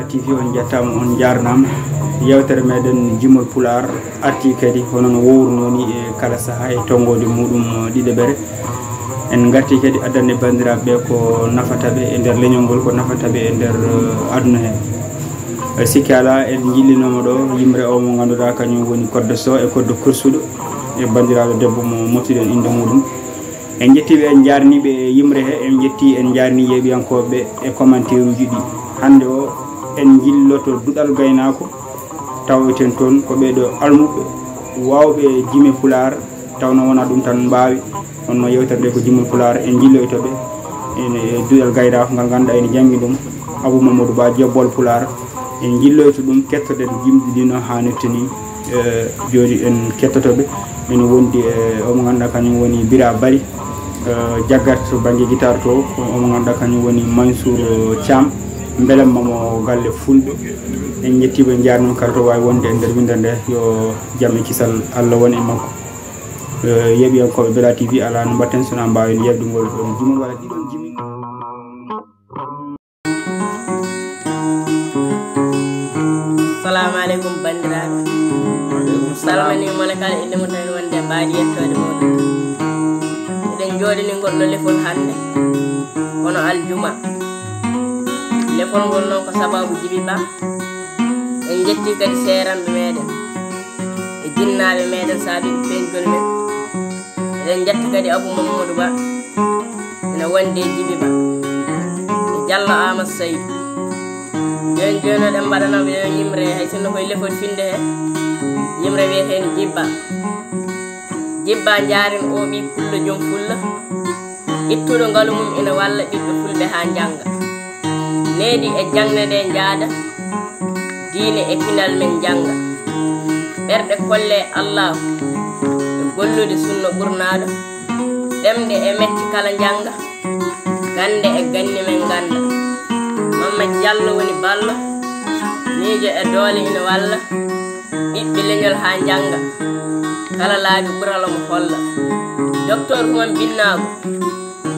TV on jettama on jarnama yewtere meden Jimol Pular arti kadi honon wowrunoni e kala saha e tongode mudum didebere en garti kadi addanne bandiraɓe ko nafataɓe e nder leñol ko nafataɓe e nder aduna hen sikki ala en jillinoma ɗo yimre o mo ganduɗa kañum woni Codé Sow e Codé Kursuɗo e bandiraɗo debbo mo mottuɗen inde muɗum en jettiɓe en jarniɓe yimre he en jetti en jarni yeɓiyankoɓe e commentaire uji ɗi hande o en jilloto duɗal gaynako taweten toon ko ɓeɗo almuɓe wawɓe jime Pular tawno wona ɗum tan mbawi onno yewtere nde ko Jimol Pular en jilloytoɓe ene duɗal gaynako ngal ganduɗa ene janggi ɗum Abou Mamadou Ba Jobbol Pular en jilloyto ɗum kettoɗen jimɗi ɗi no hannirta ni joni en kettotoɓe ene wondi e omo ganduɗa kañum woni Bira Bari jaggat to banggue guitare to omo ganduɗa kañum woni Mansour Thiam belamma mo galle fulɓe en jettimo en jarnum kala to wawi wonde e nder winde nde yo jaam e kisal Allah woni e makko yeɓiyankoɓe Bela TV ala no mbatten sona mbawen yebdugol ɗon jimol walla ɗiɗon jimi assalamu aleykum bandiraɓe salmani mone kala inde mo tan wonde mbaadi yettode moɗon eɗen jooɗini goɗɗo lefol hande kono aljuma lefol ngol noon ko sababu Djiby Ba en jetti kadi seeranɓe meɗen e jinnaɓe meɗen saabiɓe peñgol men eɗen jetti kadi Abou Mamadou Ba ene wonde Djiby Ba e Diallo Amadou Saydou joni joni oɗen mbaɗanaɓe yimre hay sinno koye lefol finde he yimre wiyeteno Djiby Ba jaarin o ɓi pullo joom fulla ittuɗo ngaalu mum ina walla ɓiɓɓe fulɓe ha jangga needi e jangne nde jaada diine e pinal men janga ɓerɗe kolle Allahu e gollude sunno ɓurnaɗo ɗemde e mecce kala janga gande e ganni men ganda Mamadou Diallo woni ballo miijo e doole ina walla ɓiɓɓe leñol ha janga kala laabi ɓurala mo holla docteur human binnago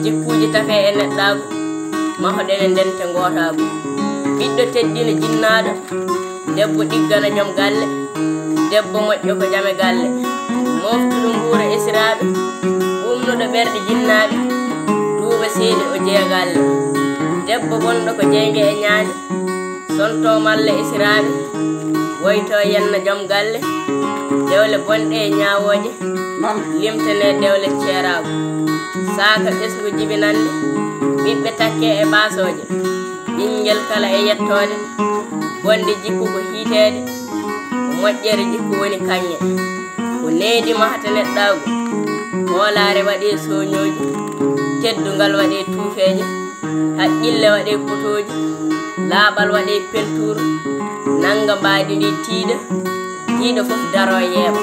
jikkuji tafe e neɗɗago mahoɗene ndente gotago ɓiɗɗo teddino jinnaɗo debbo ɗiggana joom galle debbo moƴƴo ko jame galle moftuɗo nguura esiraɓe umnuɗo ɓerɗe jinnaɓe duuɓa seeɗi o jeeya galle debbo bonɗo ko jeygue e ñaade sonto malla esiraɓe woyto yenna joom galle dewle bonɗe e ñawoje limtane dewle ceerago saka ɓesgu jibinande ɓiɓɓe takke e basoje ɓinguel kala e yettode bonde jikku ko hiitede ko moƴƴere jikku woni kañƴe ko needi mahata neɗɗago hoolare waɗe soñoji teddugal waɗe tuufeje haqqille waɗe kotoji laaɓal waɗe penture nanga mbaadi ndi tiiɗa tiiɗa foof daro yeeɓa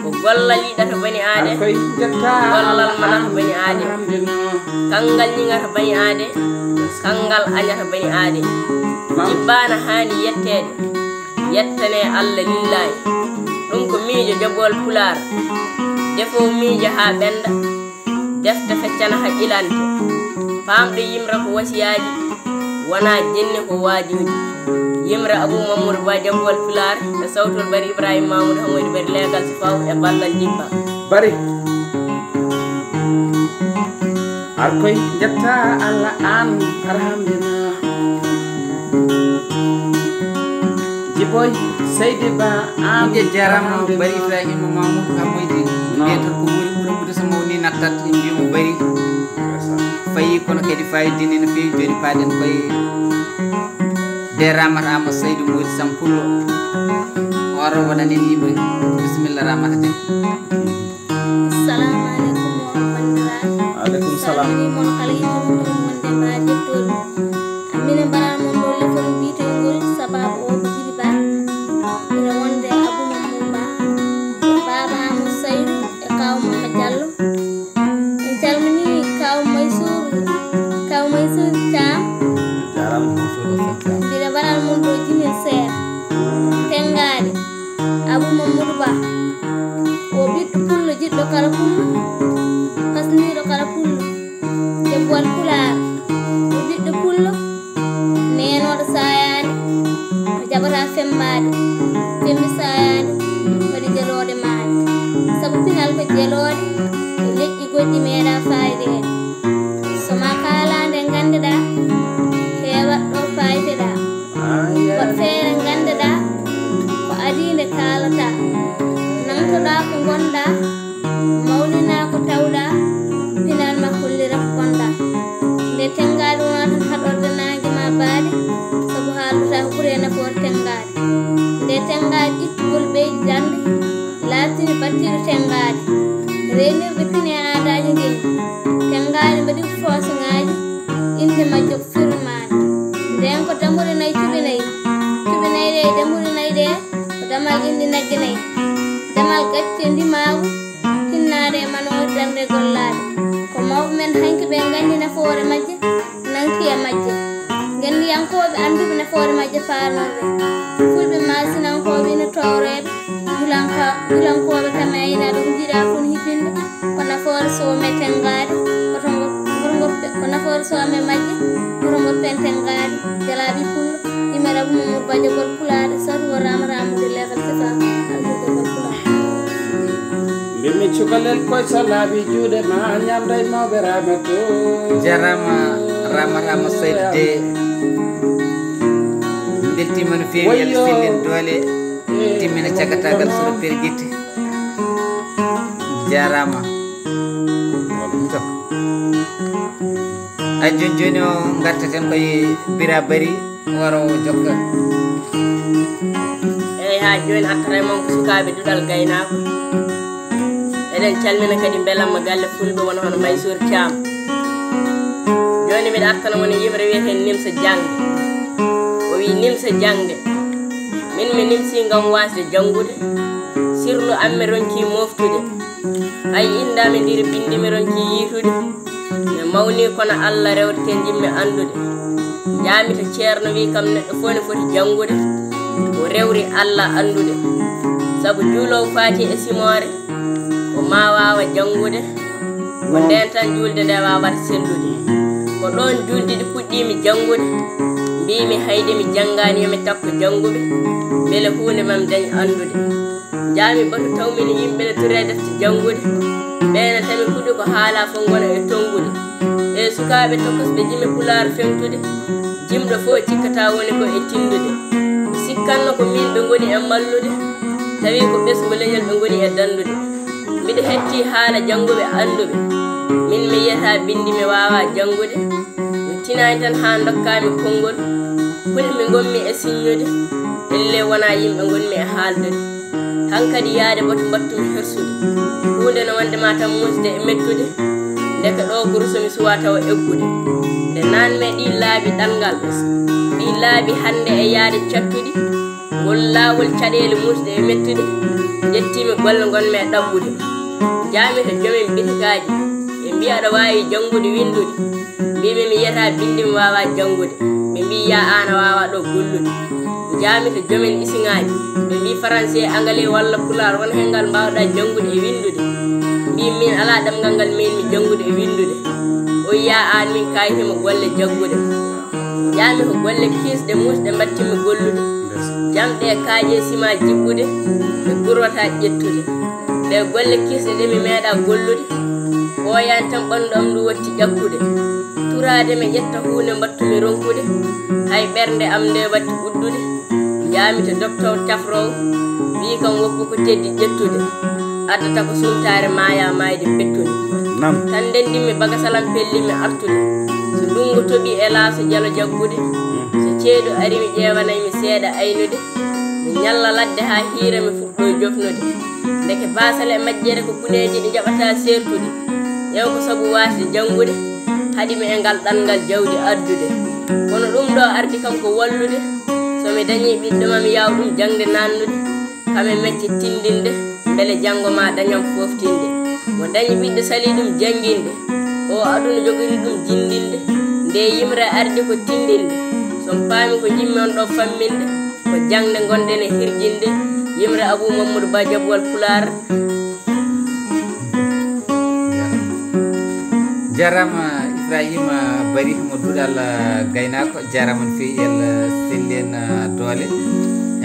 ko gollal yiɗata bani aade gollal manata bani aade kangal ñingata bani aade kangal añata bani aade jibbana hani yettede yettane Allah lillahi ɗum ko miijo Jobbol Pular defo miijo ha ɓenda defte feccana ha ƴilante famɗo yimra ko wasiyaji wona jenni ko waajuji yimre Abou Mamadou Ba Jobbol Pular e sawtol Bari Ibrahima Mamoudou hamoyde bari legal so faw e ballal Djiby Ba bari ar koy jetta Allah an alhamdulillah Djiboy Seydi Ba an je jarama Bari Ibrahima Mamoudou hamoyde yetor ko wuri ɓura ɓuta so mawni nattat en mbimo bari fayi kono kadi fayidini no fewi joni paaɗen koye de Ramata Amadou Saydou Moydi Sampullo oro wonani yimɓe bisimilla Ramata de assalamu aleykum wa rahmatullahi aleykum salam mon kala yimɓe wonde mba jettol amine mbaɗa mon ɗo lefol mbiyetengol sababu o ko Djiby Ba ene wonde Abou Mamadou Ba e baba Amadou Saydou e kaw Mamadou Diallo en calmini kaw Maysour Thiam mbira baral mon ɗo jimin seeɗa tenggaade Abou Mamadou Ba o ɓiɗɗo pullo jiɗɗo kala pullo kasniiɗo kala pullo debbo Pulaar o ɓiɗɗo pullo neenooɗo saayaade o jaɓata fembaade fembi saayaade waɗi jelooɗe maade sabu pinal ko jelooɗe e leƴƴi goɗɗi meeɗa faydeede so ma kaalaande nganndeɗaa heewat ɗo fayteɗaa woɗ feere nganndeɗaa ko adiinde kaalataa namtoɗaa ko ngonɗaa mawninaa ko tawɗaa pinal ma hollira ko gonɗaa nde tenngaade wona tan haɗorde naange ma baade sabu haaldutaa ko ɓuri nafoore tenngaade nde tenngaade ittugol ɓeydi dande laatini battiɗo tenngaade reynirde pine aadaaji ngeni tenngaade mbaɗi ko foosiŋaaji inde majjo ko firmaade nden ko dammuɗe nayi cuɓi nayi ɗe e dammuɗe nayi ɗe ko damal indi nagge nayi damal gacce ndimaagu hinnaade e manoore darnde gollaade ko mawɓe men hanki ɓe nganndi nafoore majje nanki e majje nganndiyankooɓe annduɓe nafoore majje paanorde fulɓe maasinankooɓe ina towreeɓe julankooɓe kam e aynaaɓe ko jiɗaa fo no hibbinde ko nafoore soome tenngaade ko nafoore soome majje koto ngoppen tenngaade jalaaɓi pullo yimere Abou Mamadou Ba jogol Pulaar satu o ramramude legal sifa aljogol Pulaar mbimi cukalel koye so laaɓi juuɗe ma ñamda e mawɓe Ramato jarama rama soyde beltima no feewi yalla fillin doole timmina cagatagal soro perguitte jarama a joni o gartaten koye bira bari waro jokka eyi ha joni attata e mon ko sukaɓe duɗal gaynako eɗen calmina kadi belamma galle fulɓe wona hono Maysour Thiam joni mbiɗa attana woni yimre wiyeten nimsa jangde o wi nimsa jangde min mi nimsi gam wasde jangude sirlu amme ronki moftude hay indami ndiri bindi mi ronki yitude mi mawni kono Allah rewte jimmi andude jaami to ceerno wi kam neɗɗo fof ne foti jangude o rewri Allah andude sabu juulowo faati e simore ko ma wawa jangude ko nden tan julde nde wawata sellude ko ɗon juldiɗi puɗɗimi jangude mbimi hayde mi janngani yomi takko janguɓe beele hunde mam dañ andude jaami batu tawmini yimɓe ne ture defte jangude ɓeena tami kuɗi ko haala fo gona e tongude e sukaɓe tokosɓe jimi Pulaar femtude jimɗo fof cikkata woni ko e tindude sikkanno ko min ɓe goni e mallude tawi ko ɓesgo leñol ɓe goni e dandude mbiɗa hetti haala janguɓe anduɓe min mi yiyata bindi mi wawa jangude mi tinani tan ha dokkami konngol fulmi gommi e signude elle wona yimɓe gonmi e haaldude hankadi yaade boto battumi hersude hunde no wondema tan musde e mettude ndeka ɗo gursomi suwa taw eggude nde nanme ɗi laabi ɗanngal ɗi laabi hande e yaade cattuɗi ngol laawol caɗele musde e mettude jettimi golle gonmi e ɗabbude jaami to jomin bitikaji ɓe mbi aɗa wawi jangude windude mbimi mi yiyata bindi mi wawa jangude ɓe mbi ya an a wawa ɗo gollude jaami to jomin isiŋaji ɓe mbi français anglais walla Pulaar won hen ngal mbawɗa jangude e windude mbi min ala ɗemgal ngal min mi jangude e windude o yiya an min kayitimo golle jaggude jaami ko golle kiisɗe musɗe mbattimi gollude jamɗe kaaƴe sima jibbude ɓe gurwata ƴettude nde golle kiisɗe ɗe mi meeɗa gollude ɓooyan tan ɓanndu am ndu watti ƴakkude turade mi ƴetta hunde mbattumi ronkude hay ɓernde am nde watti uddude jaami to docteur Tafrow wi kam woppu ko teddi ƴettude addata ko sumtare maya mayde bettude tan ndendimi bagasalam pellimi artude so ndungu toɓi e laaso jalo jaggude so ceeɗu ari mi ƴeewanaymi seeɗa aynude mi ñalla ladde ha hiira mi fuɗɗo jofnude ndeke basale e majjere ko kuneji ɗi jaɓata sertude ƴew ko sabu wasde jangude haɗimi e ngal ɗanngal jawdi addude kono ɗum ɗo ardi kam ko wallude somi dañi ɓiɗɗo mam yaw ɗum jangde nannude kame mecce tindinde beele janggo ma dañam foftinde mo dañi ɓiɗɗo sali ɗum janginde o aduna jogori ɗum jindinde nde yimre ardi ko tindinde son paami ko jimmi on ɗo famminde ko jangde gonɗen e hirjinde yimre Abou Mamadou Ba Jaɓɓol Pulaar. jarama Ibrahima Bari mo duɗal gaynako jarama no fewi el sellen doole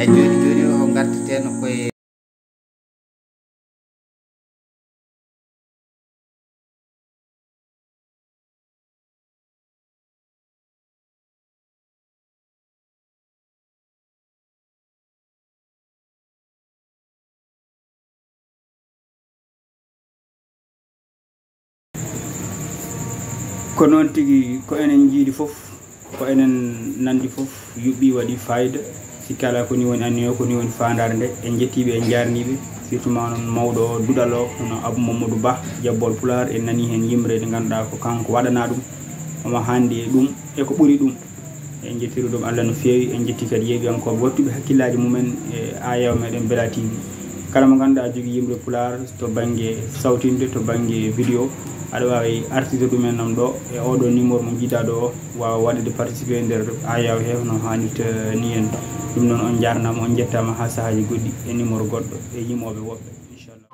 e joni joni o garteten koye ko noon tigi ko enen jiiɗi fof ko enen nandi fof yuɓɓi waɗi fayida sikkala ko ni woni anniyo ko ni woni fandare nde en jettiɓe en jarniɓe surtout ma noon mawɗo o duɗal o hono Abou Mamadou Ba Jaɓɓol Pulaar en nani hen yimre nde ganduɗa ko kanko waɗana ɗum omo handi e ɗum e ko ɓuuri ɗum en jettiru ɗum Allah no fewi en jetti kadi yeeɓiyankoɓe wattuɓe hakkillaji mumen e ayaw meɗen Bela TV kala mo ganduɗa jogui yimre Pulaar to banggue sawtinde to banggue vidéo aɗa wawi artide ɗumen nam ɗo e oɗo numéro mo jiidaɗo o wawa waɗede participé nder ayaw he no hannirta ni en ɗum noon on jarnama on jettama ha sahaji goɗɗi e numéro goɗɗo e yimoɓe woɓɓe inchallah.